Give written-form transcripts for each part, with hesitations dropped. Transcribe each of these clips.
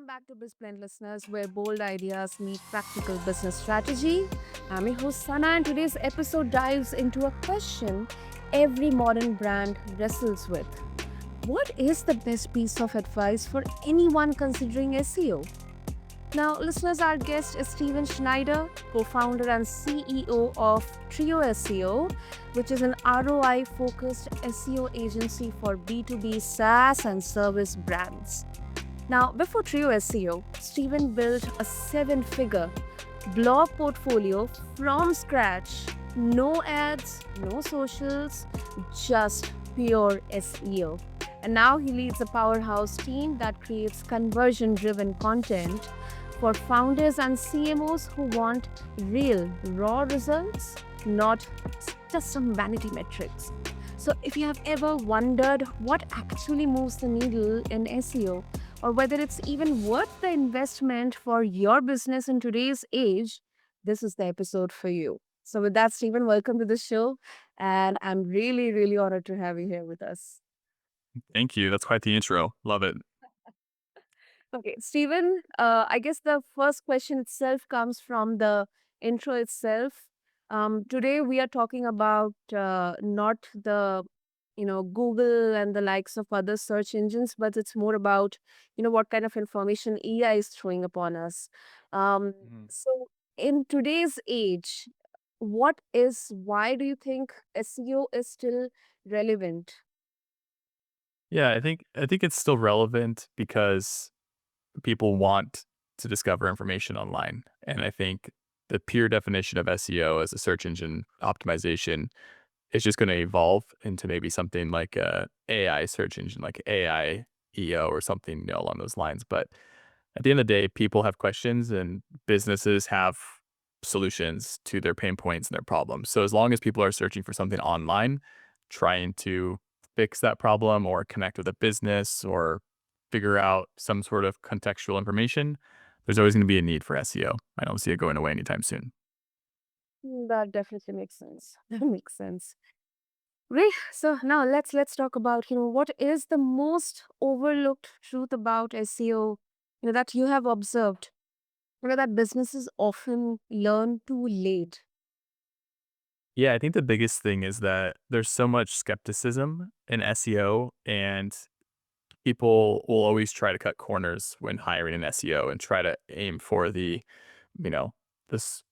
back to BizBlend listeners, where bold ideas meet practical business strategy. I'm your host Sana, and today's episode dives into a question every modern brand wrestles with. What is the best piece of advice for anyone considering SEO? Now, listeners, our guest is Steven Schneider, co founder and CEO of Trio SEO, which is an ROI focused SEO agency for B2B SaaS and service brands. Now, before Trio SEO, Steven built a seven-figure blog portfolio from scratch. No ads, no socials, just pure SEO. And now he leads a powerhouse team that creates conversion-driven content for founders and CMOs who want real, raw results, not just some vanity metrics. So, if you have ever wondered what actually moves the needle in SEO, or whether it's even worth the investment for your business in today's age, this is the episode for you. So, with that, Stephen, welcome to the show. And I'm really, really honored to have you here with us. Thank you. That's quite the intro. Love it. Okay, Stephen, I guess the first question itself comes from the intro itself. Today we are talking about not the Google and the likes of other search engines, but it's more about what kind of information AI is throwing upon us. Um, Mhm. so in today's age, why do you think SEO is still relevant? Yeah, I think it's still relevant because people want to discover information online. And I think the pure definition of SEO as a search engine optimization is just going to evolve into maybe something like a AI search engine, like AI EO or something along those lines. But at the end of the day, people have questions and businesses have solutions to their pain points and their problems. So as long as people are searching for something online, trying to fix that problem or connect with a business or figure out some sort of contextual information, there's always going to be a need for SEO. I don't see it going away anytime soon. That definitely makes sense. That makes sense. Great. So now let's talk about what is the most overlooked truth about SEO that you have observed that businesses often learn too late. Yeah, I think the biggest thing is that there's so much skepticism in SEO, and people will always try to cut corners when hiring an SEO and try to aim for you know, this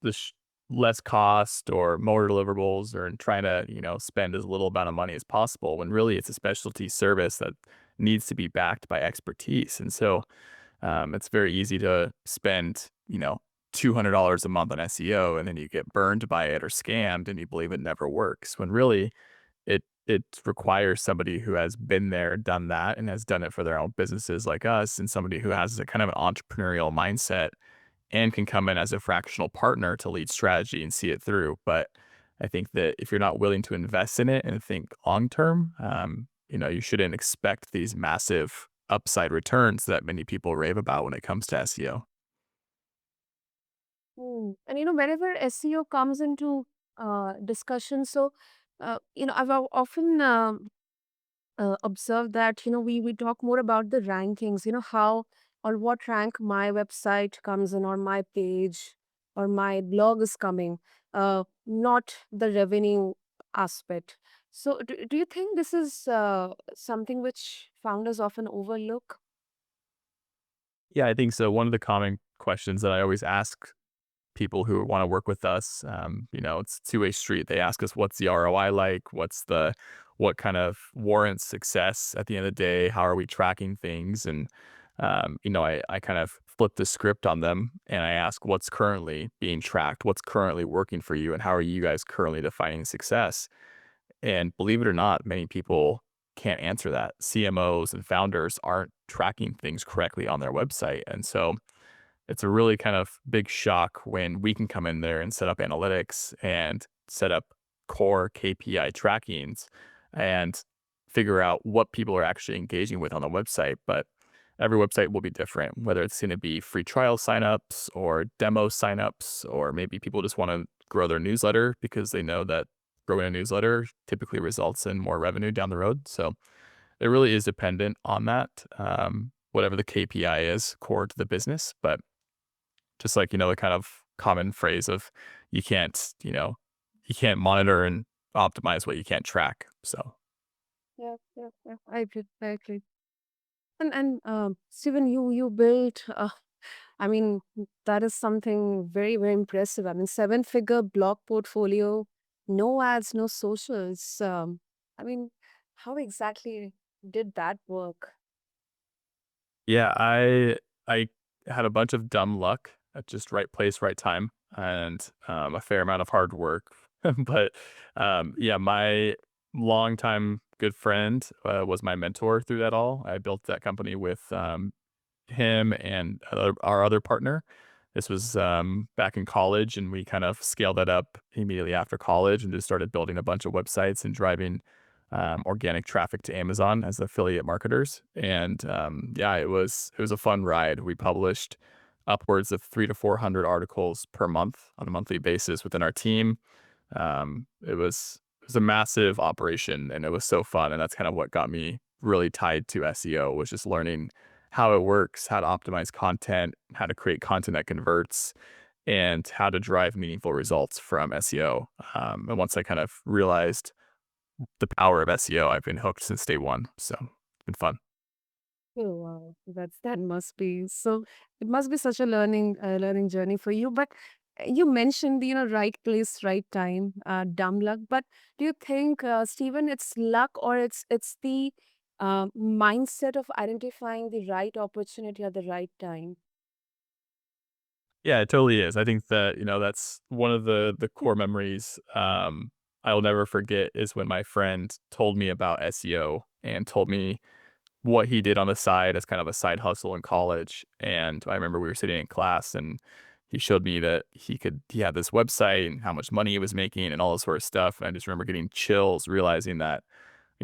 less cost or more deliverables, or trying to, spend as little amount of money as possible when really it's a specialty service that needs to be backed by expertise. And so it's very easy to spend, $200 a month on SEO, and then you get burned by it or scammed and you believe it never works when really it requires somebody who has been there, done that, and has done it for their own businesses like us, and somebody who has a kind of an entrepreneurial mindset and can come in as a fractional partner to lead strategy and see it through. But I think that if you're not willing to invest in it and think long term, you shouldn't expect these massive upside returns that many people rave about when it comes to SEO. And whenever SEO comes into discussion, so I've often observed that we talk more about the rankings, how or what rank my website comes in, or my page or my blog is coming, not the revenue aspect. So do you think this is something which founders often overlook? Yeah, I think so. One of the common questions that I always ask people who want to work with us, it's a two-way street. They ask us, what's the ROI like? What kind of warrants success at the end of the day? How are we tracking things? And, I kind of flip the script on them and I ask, what's currently being tracked? What's currently working for you? And how are you guys currently defining success? And believe it or not, many people can't answer that. CMOs and founders aren't tracking things correctly on their website. And so it's a really kind of big shock when we can come in there and set up analytics and set up core KPI trackings and figure out what people are actually engaging with on the website. But every website will be different, whether it's going to be free trial signups or demo signups, or maybe people just want to grow their newsletter because they know that growing a newsletter typically results in more revenue down the road. So it really is dependent on that. whatever the KPI is core to the business. But just like, the kind of common phrase of you can't, you can't monitor and optimize what you can't track. So Yeah, yeah, yeah. I agree. I agree. And Steven, you built. I mean, that is something very very impressive. I mean, seven-figure blog portfolio, no ads, no socials. I mean, how exactly did that work? yeah, I had a bunch of dumb luck at just right place, right time, and a fair amount of hard work. But yeah, my longtime good friend was my mentor through that all. I built that company with him and our other partner. This was back in college, and we kind of scaled that up immediately after college and just started building a bunch of websites and driving organic traffic to Amazon as affiliate marketers. And yeah, it was a fun ride. We published upwards of 300 to 400 articles per month on a monthly basis within our team. It was a massive operation, and it was so fun. And that's kind of what got me really tied to SEO was just learning how it works, how to optimize content, how to create content that converts, and how to drive meaningful results from SEO. And once I kind of realized the power of SEO, I've been hooked since day one. So it's been fun. Oh wow, that must be so. It must be such a learning journey for you. But you mentioned right place, right time, dumb luck. But do you think, Stephen, it's luck or it's the mindset of identifying the right opportunity at the right time? Yeah, it totally is. I think that, that's one of the core memories I'll never forget is when my friend told me about SEO and told me what he did on the side as kind of a side hustle in college. And I remember we were sitting in class and he showed me that he had this website and how much money he was making and all this sort of stuff. And I just remember getting chills, realizing that,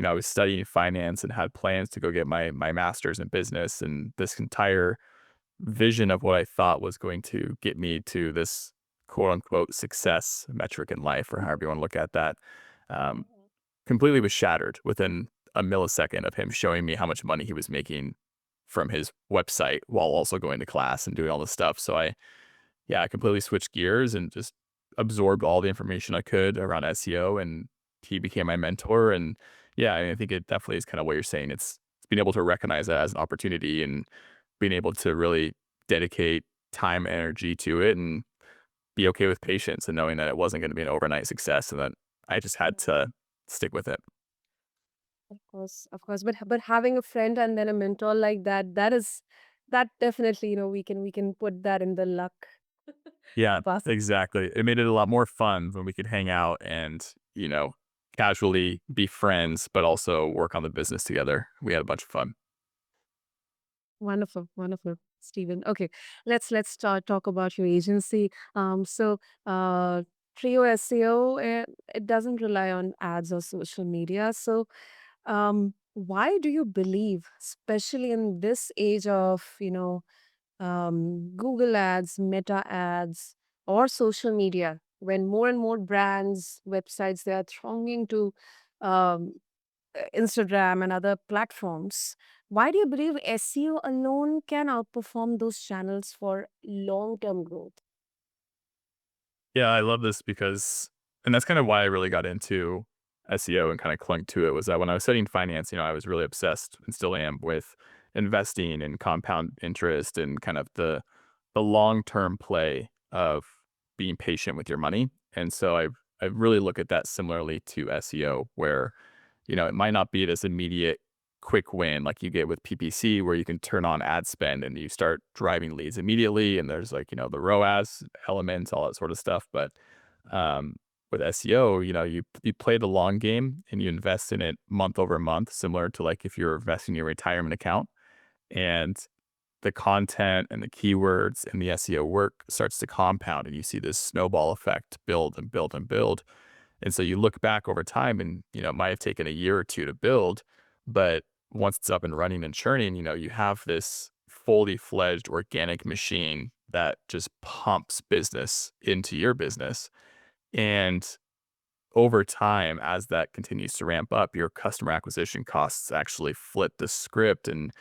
I was studying finance and had plans to go get my master's in business. And this entire vision of what I thought was going to get me to this quote unquote success metric in life, or however you want to look at that, um, Mhm. completely was shattered within a millisecond of him showing me how much money he was making from his website while also going to class and doing all this stuff. So I completely switched gears and just absorbed all the information I could around SEO, and he became my mentor. And yeah, I think it definitely is kind of what you're saying. It's being able to recognize that as an opportunity and being able to really dedicate time, energy to it, and be okay with patience and knowing that it wasn't going to be an overnight success, and that I just had Mhm. to stick with it. Of course. But having a friend and then a mentor like that, that definitely we can put that in the luck Yeah, basket. exactly. It made it a lot more fun when we could hang out and, casually be friends, but also work on the business together. We had a bunch of fun. Wonderful, wonderful, Stephen. Okay, let's start talk about your agency. Trio SEO, it doesn't rely on ads or social media. So, why do you believe, especially in this age of Google ads, Meta ads, or social media, when more and more brands, websites, they are thronging to um, Instagram and other platforms. Why do you believe SEO alone can outperform those channels for long term growth? Yeah, I love this because and that's kind of why I really got into SEO and kind of clung to it was that when I was studying finance, I was really obsessed and still am with investing and compound interest and kind of the long-term play of being patient with your money. And so I really look at that similarly to SEO where, it might not be this immediate quick win like you get with PPC where you can turn on ad spend and you start driving leads immediately and there's like, the ROAS elements, all that sort of stuff. But with SEO, you play the long game and you invest in it month over month, similar to like if you're investing in your retirement account. And the content and the keywords and the SEO work starts to compound and you see this snowball effect build and build and build. And so you look back over time and, it might have taken a year or two to build, but once it's up and running and churning, you have this fully fledged organic machine that just pumps business into your business. And over time, as that continues to ramp up, your customer acquisition costs actually flip the script and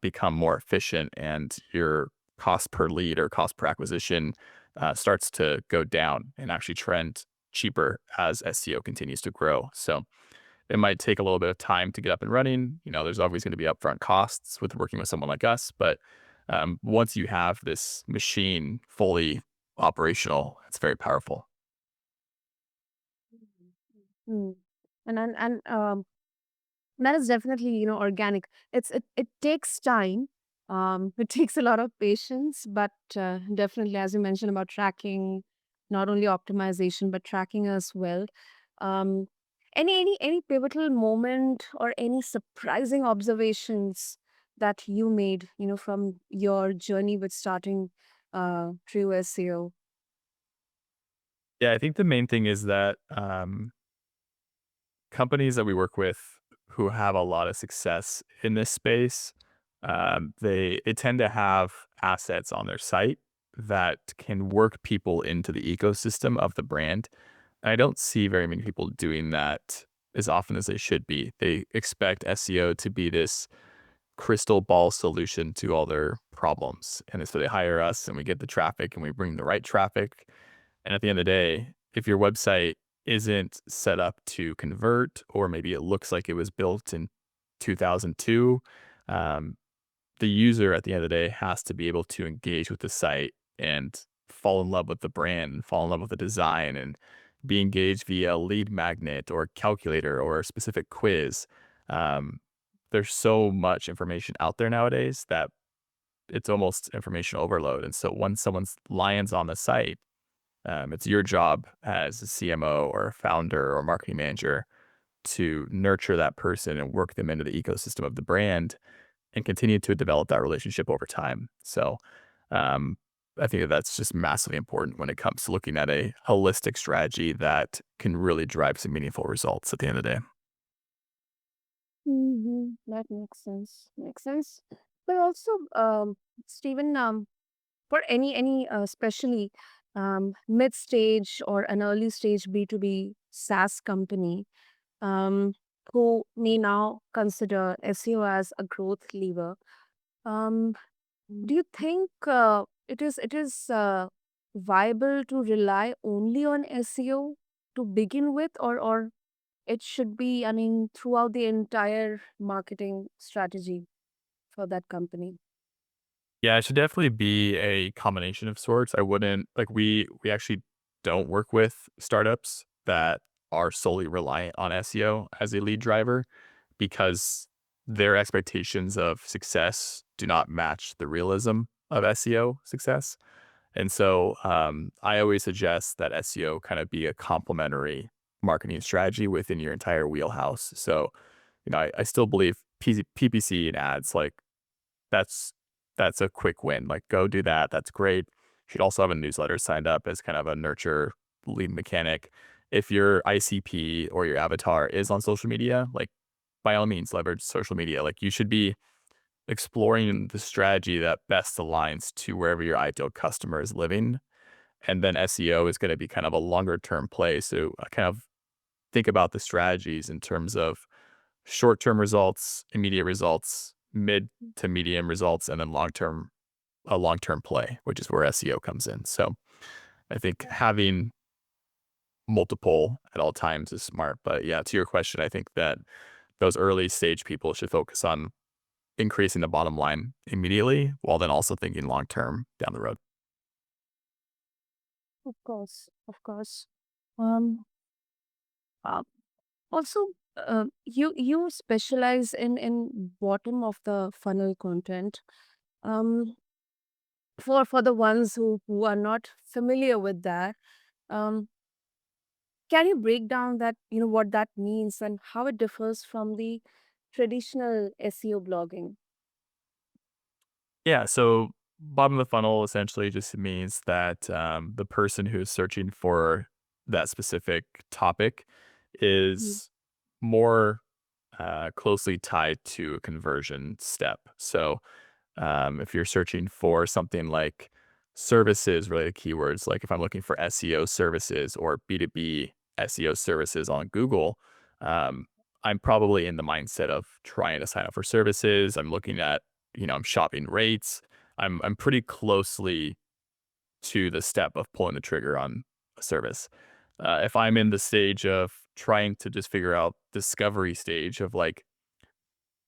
become more efficient, and your cost per lead or cost per acquisition starts to go down and actually trend cheaper as SEO continues to grow. So it might take a little bit of time to get up and running. There's always going to be upfront costs with working with someone like us, but once you have this machine fully operational, it's very powerful. Mm. And that is definitely, organic. It takes time. It takes a lot of patience, but definitely, as you mentioned about tracking, not only optimization but tracking as well. Um, any pivotal moment or any surprising observations that you made, from your journey with starting Trio SEO? Yeah, I think the main thing is that companies that we work with who have a lot of success in this space, they tend to have assets on their site that can work people into the ecosystem of the brand. I don't see very many people doing that as often as they should be. They expect SEO to be this crystal ball solution to all their problems. And so they hire us and we get the traffic and we bring the right traffic. And at the end of the day, if your website isn't set up to convert, or maybe it looks like it was built in 2002, um, the user at the end of the day has to be able to engage with the site and fall in love with the brand and fall in love with the design and be engaged via lead magnet or calculator or a specific quiz. Um, there's so much information out there nowadays that it's almost information overload. And so once someone's lands on the site, it's your job as a CMO or a founder or marketing manager to nurture that person and work them into the ecosystem of the brand and continue to develop that relationship over time. So, um, I think that that's just massively important when it comes to looking at a holistic strategy that can really drive some meaningful results at the end of the day. That makes sense. Makes sense. But also, Stephen, for any especially mid stage or an early stage B2B SaaS company, um, who may now consider SEO as a growth lever, um, do you think it is viable to rely only on SEO to begin with, or it should be, I mean, throughout the entire marketing strategy for that company? Yeah, it should definitely be a combination of sorts. I wouldn't like we actually don't work with startups that are solely reliant on SEO as a lead driver because their expectations of success do not match the realism of SEO success. And so I always suggest that SEO kind of be a complementary marketing strategy within your entire wheelhouse. So, I still believe PPC and ads, like that's that's a quick win. Like, go do that. That's great. You should also have a newsletter signed up as kind of a nurture lead mechanic. If your ICP or your avatar is on social media, like by all means leverage social media. Like you should be exploring the strategy that best aligns to wherever your ideal customer is living. And then SEO is going to be kind of a longer term play. So I kind of think about the strategies in terms of short-term results, immediate results, mid to medium results, and then a long-term play, which is where SEO comes in. So I think having multiple at all times is smart. But yeah, to your question, I think that those early stage people should focus on increasing the bottom line immediately while then also thinking long term down the road. Of course, of course. Um, uh, Also, you specialize in bottom of the funnel content. Um, for the ones who are not familiar with that, um, can you break down that, what that means and how it differs from the traditional SEO blogging? Yeah. So bottom of the funnel essentially just means that the person who is searching for that specific topic Mm. is more closely tied to a conversion step. So if you're searching for something like services related keywords, like if I'm looking for SEO services or B2B SEO services on Google, um, I'm probably in the mindset of trying to sign up for services. I'm looking at, I'm shopping rates. I'm pretty closely to the step of pulling the trigger on a service. If I'm in the stage of trying to just figure out discovery stage of like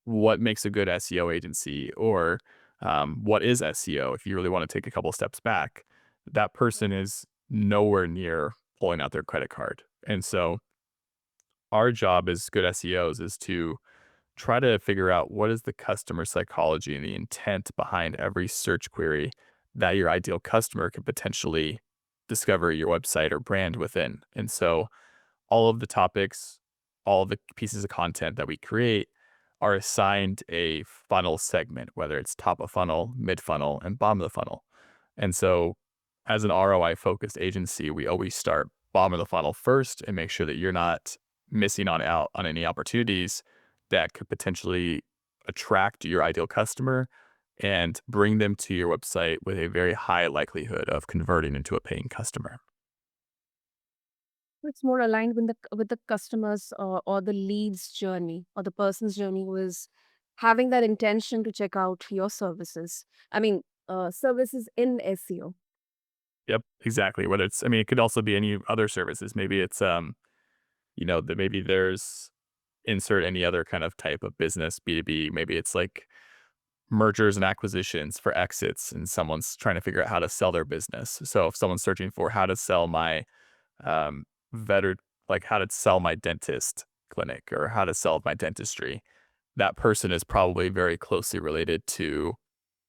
what makes a good SEO agency or what is SEO, if you really want to take a couple steps back, that person is nowhere near pulling out their credit card. And so our job as good SEOs is to try to figure out what is the customer psychology and the intent behind every search query that your ideal customer could potentially discover your website or brand within. And so all of the topics, all of the pieces of content that we create are assigned a funnel segment, whether it's top of funnel, mid funnel, and bottom of the funnel. And so, as an ROI focused agency, we always start bottom of the funnel first and make sure that you're not missing out on any opportunities that could potentially attract your ideal customer and bring them to your website with a very high likelihood of converting into a paying customer. It's more aligned with the customer's or the lead's journey or the person's journey who is having that intention to check out your services. I mean, services in SEO. Yep, exactly. Whether it's, I mean, it could also be any other services. Maybe it's, that maybe there's insert any other kind of type of business, B2B. Maybe it's like mergers and acquisitions for exits and someone's trying to figure out how to sell their business. So if someone's searching for how to sell my um, veter like how to sell my dentist clinic or how to sell my dentistry, that person is probably very closely related to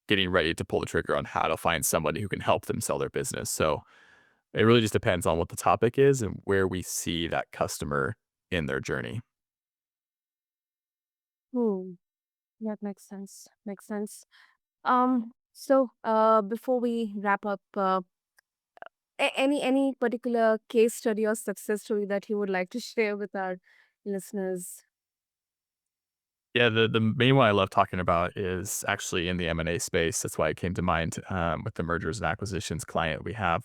getting ready to pull the trigger on how to find somebody who can help them sell their business. So it really just depends on what the topic is and where we see that customer in their journey. Hmm. That makes sense. Makes sense. So, before we wrap up, any particular case study or success story that you would like to share with our listeners? Yeah, the main one I love talking about is actually in the M&A space. That's why it came to mind with the mergers and acquisitions client we have.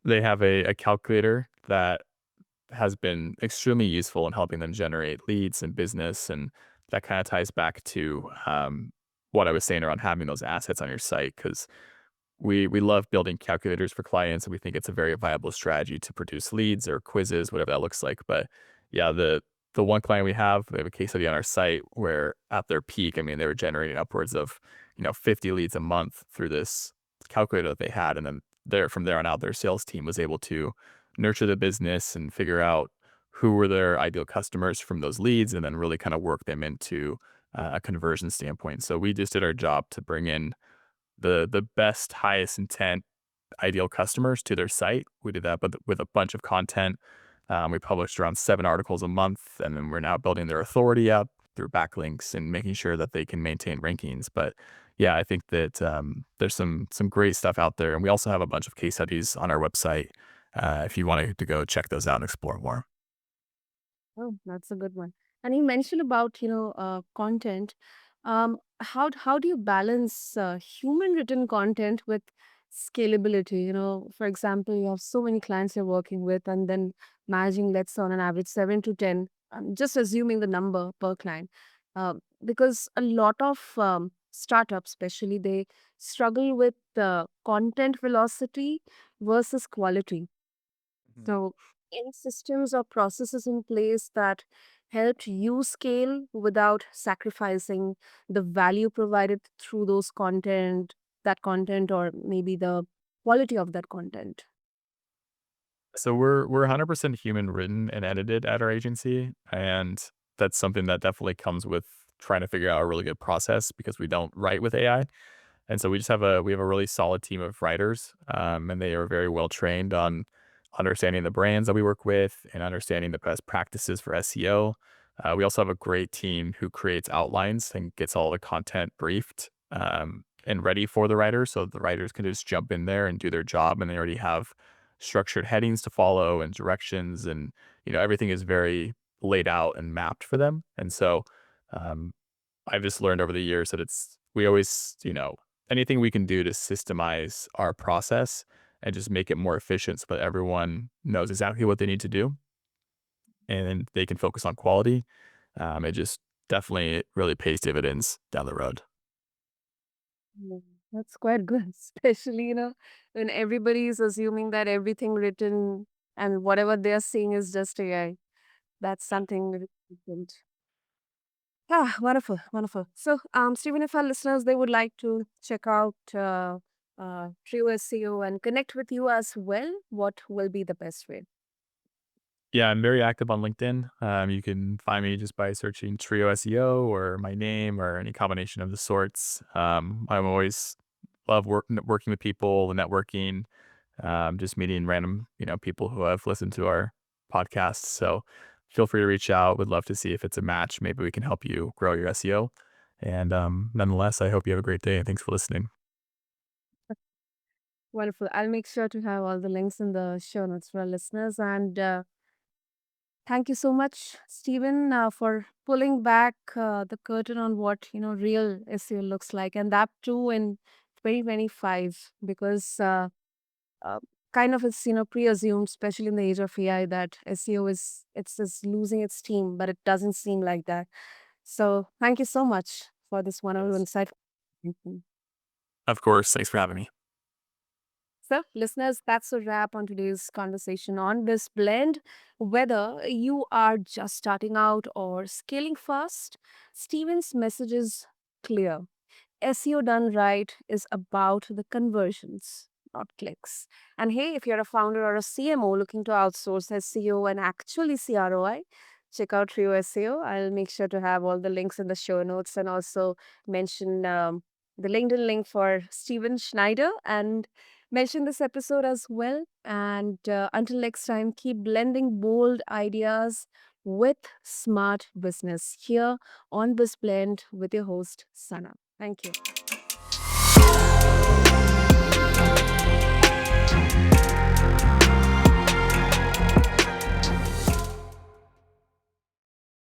They have a calculator that has been extremely useful in helping them generate leads and business. And that kind of ties back to what I was saying around having those assets on your site because we love building calculators for clients, and we think it's a very viable strategy to produce leads or quizzes, whatever that looks like. But yeah, the one client we have a case study on our site where at their peak, I mean, they were generating upwards of 50 leads a month through this calculator that they had, and then from there on out, their sales team was able to nurture the business and figure out who were their ideal customers from those leads, and then really kind of work them into a conversion standpoint. So we just did our job to bring in the best, highest intent, ideal customers to their site. We did that, but with a bunch of content. We published around 7 articles a month, and then we're now building their authority up through backlinks and making sure that they can maintain rankings. But yeah, I think that there's some great stuff out there, and we also have a bunch of case studies on our website if you wanted to go check those out and explore more. Oh, that's a good one. And you mentioned about, content. How do you balance human written content with scalability? For example, you have so many clients you're working with, and then managing, let's say, on an average 7 to 10. I'm just assuming the number per client, because a lot of startups, especially, they struggle with content velocity versus quality. So, any systems or processes in place that helped you scale without sacrificing the value provided through that content, or maybe the quality of that content? So we're 100% human written and edited at our agency, and that's something that definitely comes with trying to figure out a really good process because we don't write with AI. And so we have a really solid team of writers, and they are very well trained on understanding the brands that we work with and understanding the best practices for SEO. We also have a great team who creates outlines and gets all the content briefed and ready for the writers, so the writers can just jump in there and do their job, and they already have structured headings to follow and directions, and everything is very laid out and mapped for them. And so um, I've just learned over the years that we always, anything we can do to systemize our process and just make it more efficient so that everyone knows exactly what they need to do and they can focus on quality. It just definitely really pays dividends down the road. Mm, that's quite good, especially, when everybody is assuming that everything written and whatever they're seeing is just AI. That's something really different. Ah, wonderful, wonderful. So, Stephen, if our listeners they would like to check out Trio SEO and connect with you as well, what will be the best way? Yeah, I'm very active on LinkedIn. You can find me just by searching Trio SEO or my name or any combination of the sorts. I'm always love working with people, networking, just meeting random people who have listened to our podcasts. So feel free to reach out. Would love to see if it's a match. Maybe we can help you grow your SEO. And nonetheless, I hope you have a great day and thanks for listening. Wonderful. I'll make sure to have all the links in the show notes for our listeners. And thank you so much, Stephen, for pulling back the curtain on what real SEO looks like, and that too in 2025, because uh, kind of it's pre-assumed, especially in the age of AI, that SEO is losing its steam, but it doesn't seem like that. So thank you so much for this wonderful Yes. insight. Mhm. Of course. Thanks for having me. So, listeners, that's a wrap on today's conversation on this blend. Whether you are just starting out or scaling fast, Steven's message is clear. SEO done right is about the conversions, not clicks. And hey, if you're a founder or a CMO looking to outsource SEO and actually see ROI, check out Trio SEO. I'll make sure to have all the links in the show notes and also mention the LinkedIn link for Steven Schneider and mention this episode as well. And until next time, keep blending bold ideas with smart business here on BizBlend with your host, Sana. Thank you.